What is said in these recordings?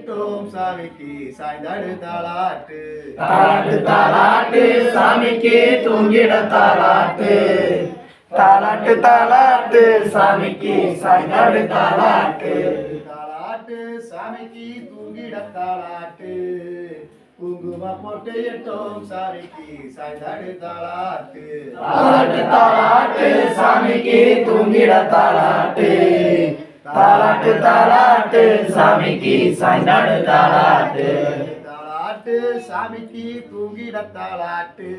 இட்டோம் சாமிக்கு சாய்ந்தாடு தாளாட்டு தாலாட்டு தாலாட்டு சாமிக்கு தூங்கிட தாலாட்டு தாலாட்டு தாலாட்டு சாமிக்கு சாய்ந்தாடு தாலாட்டு தாளாட்டு சாமிக்கு தூங்கிட தாளாட்டு குங்கும போட்டு இட்டோம் சாமிக்கு சாய்ந்தாடு தாளாட்டு தாலாட்டு தாலாட்டு சாமிக்கு தூங்கிட தாலாட்டு தாலாட்டு தாலாட்டு சாமிக்கு சாய்ந்தாடு தாலாட்டு தாளாட்டு சாமிக்கு தூங்கிட தாளாட்டு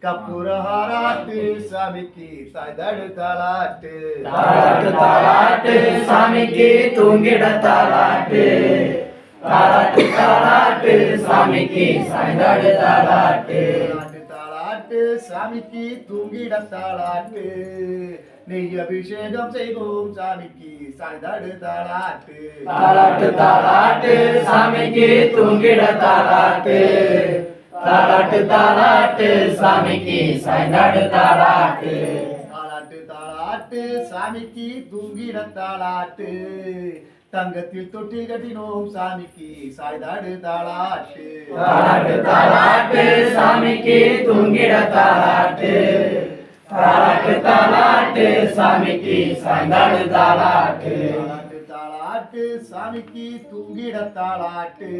கப்புரஹாராட்டு சாமிக்கு சாய்ந்தாடு தாளாட்டு தாலாட்டு தாலாட்டு சாமிக்கு தூங்கிட தாலாட்டு தாலாட்டு தாலாட்டு சாமிக்கு சாய்ந்தாடு தாலாட்டு தாளாட்டு சாமிக்கு தூங்கிட தாளாட்டு நெய் அபிஷேகம் செய்வோம் சாமிக்கு சாய்ந்தாடு தாளாட்டு தாலாட்டு தாலாட்டு சாமிக்கு தூங்கிட தாலாட்டு தாலாட்டு தாலாட்டு சாமிக்கு சாய்ந்தாடு தாலாட்டு தாளாட்டு தாளாட்டு சாமிக்கு தூங்கிட தாளாட்டு தங்கத்தில் தொட்டில் கட்டினோம் சாமிக்கு சாய்ந்தாடு தாளாட்டு தாலாட்டு தாலாட்டு சாமிக்கு தூங்கிட தாலாட்டு தாலாட்டு தாலாட்டு சாமிக்கு சாய்ந்தாடு தாலாட்டு தாளாட்டு தாளாட்டு சாமிக்கு தூங்கிட தாளாட்டு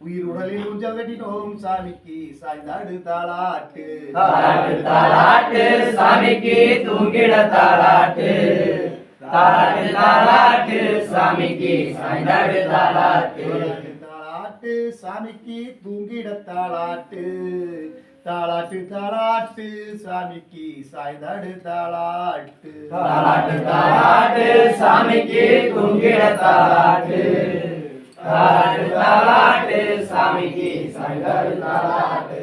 உயிருடலில் ஊஞ்சல் கட்டினோம் சாமிக்கு சாய்ந்தாடு தாளாட்டு தாலாட்டு தாலாட்டு சாமிக்கு தூங்கிட தாலாட்டு தாலாட்டு தாலாட்டு சாமிக்கு சாய்ந்தாடு தாலாட்டு தாளாட்டு சாமிக்கு தூங்கிட தாளாட்டு தாளாட்டு தாளாட்டு சாமிக்கு சாய்ந்தாடு தாளாட்டு தாலாட்டு தாலாட்டு சாமிக்கு தூங்கிட தாலாட்டு தாலாட்டு தாலாட்டு சாமிக்கு சாய்ந்தாடு தாலாட்டு